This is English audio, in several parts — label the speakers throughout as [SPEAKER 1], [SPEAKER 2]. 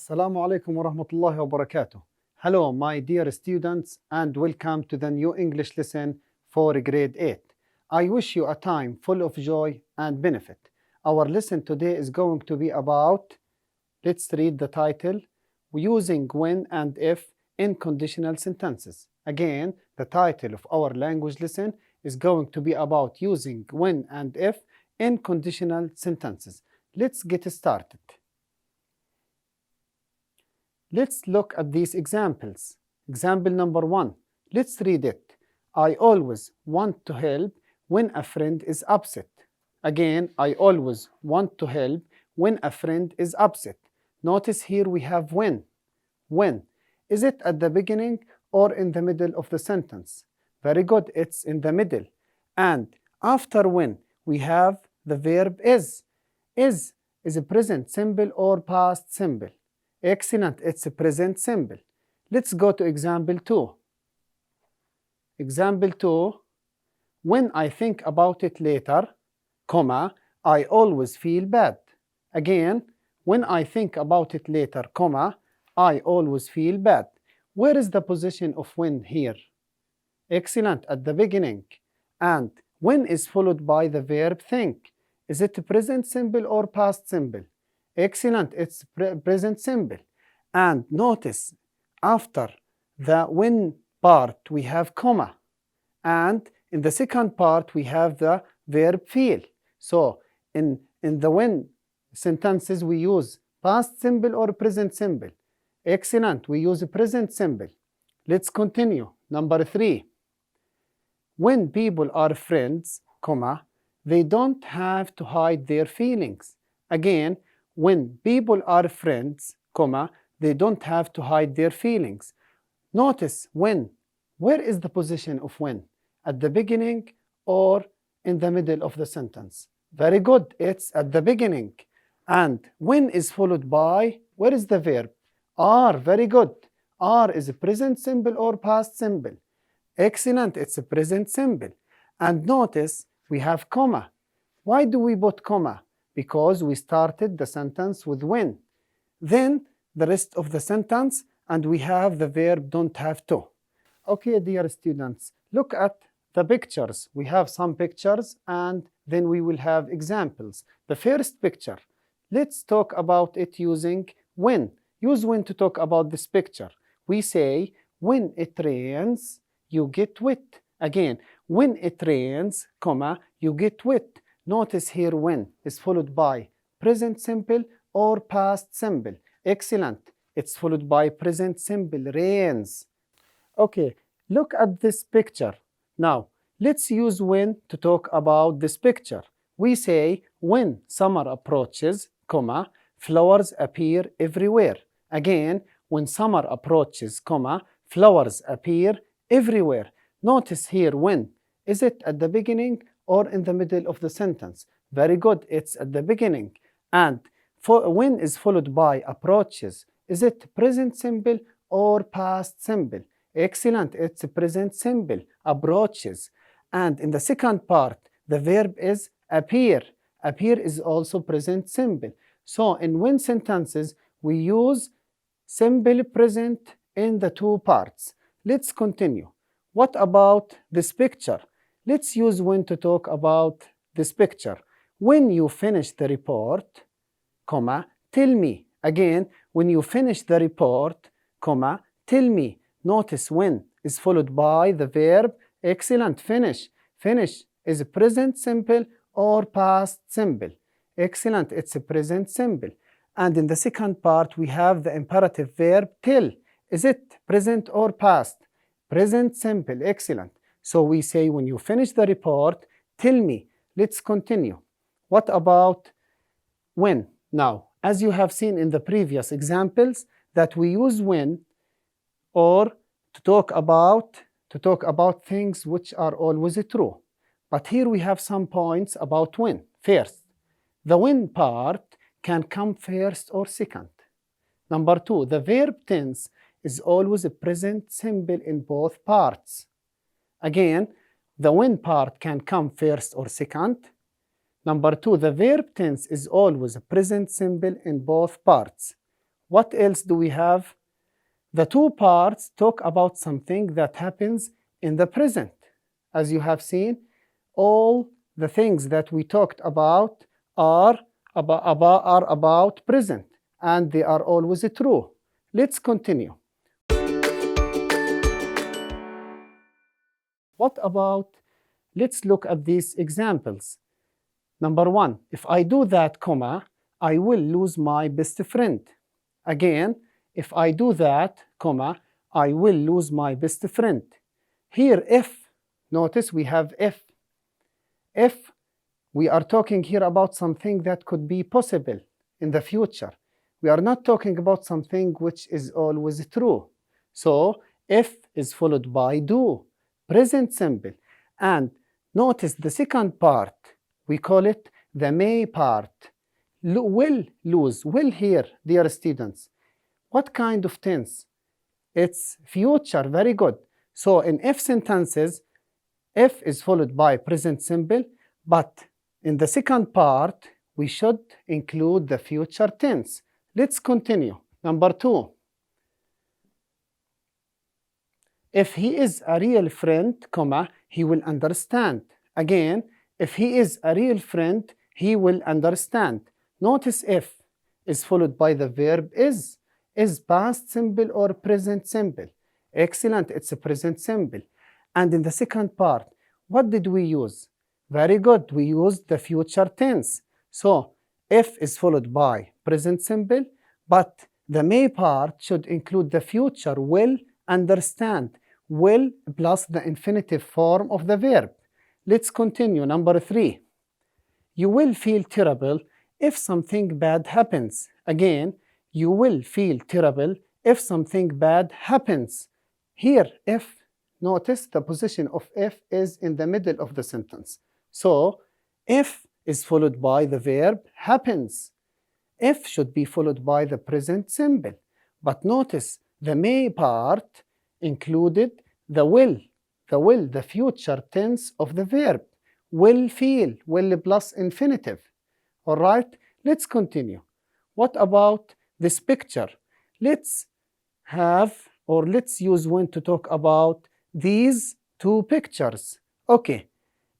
[SPEAKER 1] Assalamu alaikum wa rahmatullahi wa barakatuh. Hello, my dear students, and welcome to the new English lesson for grade 8. I wish you a time full of joy and benefit. Our lesson today is going to be about, let's read the title, using when and if in conditional sentences. Again, the title of our language lesson is going to be about using when and if in conditional sentences. Let's get started. Let's look at these examples. Example number 1. Let's read it. I always want to help when a friend is upset. Again, I always want to help when a friend is upset. Notice here we have when. When. Is it at the beginning or in the middle of the sentence? Very good, it's in the middle. And after when, we have the verb is. Is a present simple or past simple? Excellent, it's a present simple. Let's go to example 2. Example 2, when I think about it later, comma, I always feel bad. Again, when I think about it later, comma, I always feel bad. Where is the position of when here? Excellent, at the beginning. And when is followed by the verb think. Is it present simple or past simple? Excellent, it's present simple. And notice, after the when part, we have comma. And in the second part, we have the verb feel. So, in the when sentences, we use past simple or present simple. Excellent, we use present simple. Let's continue. Number 3. When people are friends, comma, they don't have to hide their feelings. Again, when people are friends, comma, they don't have to hide their feelings. Notice when. Where is the position of when? At the beginning or in the middle of the sentence? Very good, it's at the beginning. And when is followed by, where is the verb? Are, very good. Are is a present simple or past simple? Excellent, it's a present simple. And notice we have comma. Why do we put comma? Because we started the sentence with when. Then the rest of the sentence, and we have the verb don't have to. Okay, dear students, look at the pictures. We have some pictures and then we will have examples. The first picture, let's talk about it using when. Use when to talk about this picture. We say, when it rains, you get wet. Again, when it rains, comma, you get wet. Notice here when is followed by present simple or past simple. Excellent. It's followed by present simple, rains. Okay, look at this picture. Now, let's use when to talk about this picture. We say when summer approaches, comma, flowers appear everywhere. Again, when summer approaches, comma, flowers appear everywhere. Notice here when. Is it at the beginning or in the middle of the sentence? Very good, it's at the beginning. And when is followed by approaches. Is it present simple or past simple? Excellent, it's present simple, approaches. And in the second part, the verb is appear. Appear is also present simple. So in when sentences, we use simple present in the two parts. Let's continue. What about this picture? Let's use when to talk about this picture. When you finish the report, comma, tell me. Again, when you finish the report, comma, tell me. Notice when is followed by the verb, excellent, finish. Finish is a present simple or past simple. Excellent, it's a present simple. And in the second part, we have the imperative verb tell. Is it present or past? Present simple, excellent. So we say when you finish the report, tell me. Let's continue. What about when? Now, as you have seen in the previous examples, that we use when or to talk about things which are always true. But here we have some points about when. First, the when part can come first or second. Number 2, the verb tense is always a present simple in both parts. Again, the when part can come first or second. Number 2, the verb tense is always a present simple in both parts. What else do we have? The two parts talk about something that happens in the present. As you have seen, all the things that we talked about are about present, and they are always true. Let's continue. What about, let's look at these examples. Number one, if I do that, comma, I will lose my best friend. Again, if I do that, comma, I will lose my best friend. Here, if, notice we have if. If, we are talking here about something that could be possible in the future. We are not talking about something which is always true. So, if is followed by do, present simple. And notice the second part, we call it the may part. Will lose, will here, dear students. What kind of tense? It's future, very good. So in if sentences, if is followed by present simple, but in the second part, we should include the future tense. Let's continue. Number two. If he is a real friend, comma, he will understand. Again, if he is a real friend, he will understand. Notice if is followed by the verb is. Is past simple or present simple? Excellent, it's a present simple. And in the second part, what did we use? Very good, we used the future tense. So, if is followed by present simple, but the may part should include the future will understand. Will plus the infinitive form of the verb. Let's continue. Number three. You will feel terrible if something bad happens. Again, you will feel terrible if something bad happens. Here, if, notice the position of if is in the middle of the sentence. So, if is followed by the verb happens. If should be followed by the present simple. But notice the may part included the will, the future tense of the verb. Will feel, will plus infinitive. All right, let's continue. What about this picture? Let's have, or let's use when to talk about these two pictures. Okay,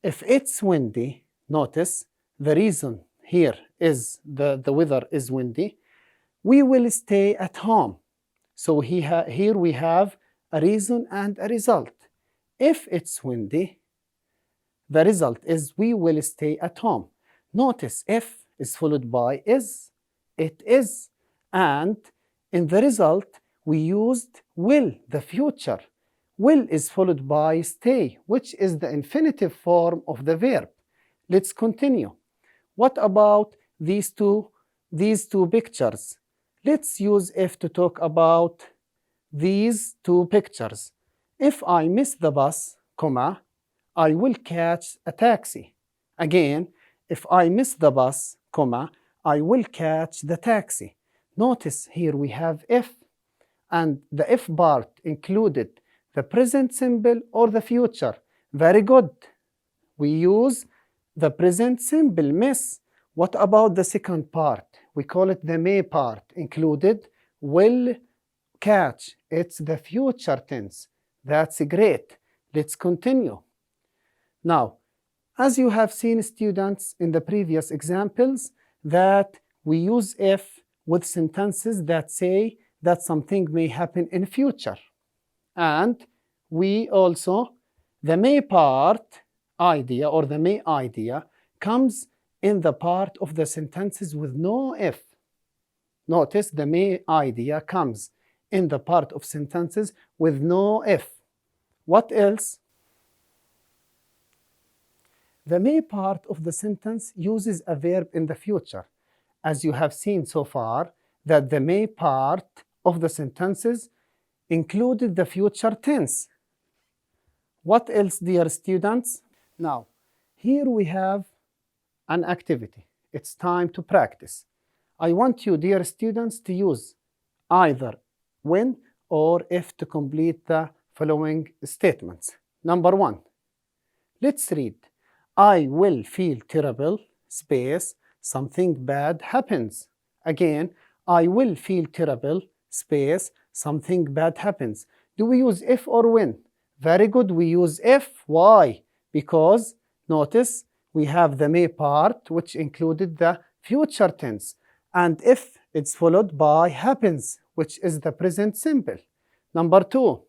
[SPEAKER 1] if it's windy, notice the reason here is the weather is windy, we will stay at home. So here we have a reason and a result. If it's windy, the result is we will stay at home. Notice if is followed by is, it is, and in the result we used will, the future. Will is followed by stay, which is the infinitive form of the verb. Let's continue. What about these two pictures? Let's use if to talk about these two pictures. If I miss the bus, comma, I will catch a taxi. Again, if I miss the bus, comma, I will catch the taxi. Notice here we have if, and the if part included the present simple or the future. Very good. We use the present simple, miss. What about the second part? We call it the may part, included will catch. It's the future tense. That's great. Let's continue. Now, as you have seen, students, in the previous examples, that we use if with sentences that say that something may happen in future. And we also, the may part idea or the may idea comes in the part of the sentences with no if. Notice the may idea comes in the part of sentences with no if. What else? The may part of the sentence uses a verb in the future. As you have seen so far, that the may part of the sentences included the future tense. What else, dear students? Now, here we have an activity. It's time to practice. I want you, dear students, to use either when or if to complete the following statements. Number one, let's read. I will feel terrible, space, something bad happens. Again, I will feel terrible, space, something bad happens. Do we use if or when? Very good, we use if. Why? Because, notice, we have the may part, which included the future tense. And if it's followed by happens, which is the present simple. Number 2.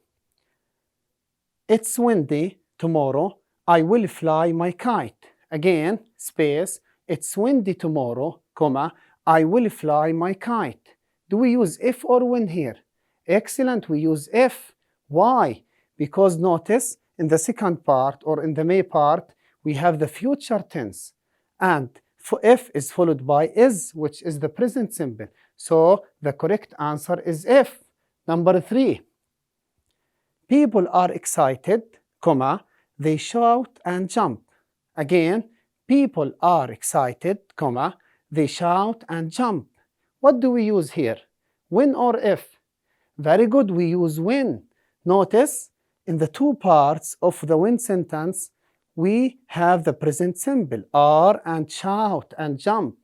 [SPEAKER 1] It's windy tomorrow. I will fly my kite. Again, space. It's windy tomorrow, comma, I will fly my kite. Do we use if or when here? Excellent, we use if. Why? Because notice, in the second part or in the may part, we have the future tense. And if is followed by is, which is the present simple. So the correct answer is if. Number 3. People are excited, comma, they shout and jump. Again, people are excited, comma, they shout and jump. What do we use here? When or if? Very good, we use when. Notice, in the two parts of the when sentence, we have the present simple, are and shout and jump,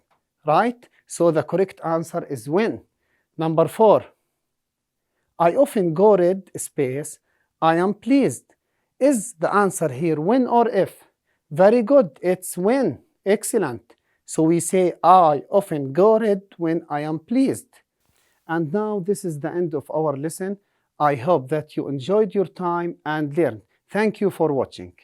[SPEAKER 1] right? So the correct answer is when. Number 4. I often go read space, I am pleased. Is the answer here when or if? Very good, it's when. Excellent. So we say I often go read when I am pleased. And now this is the end of our lesson. I hope that you enjoyed your time and learned. Thank you for watching.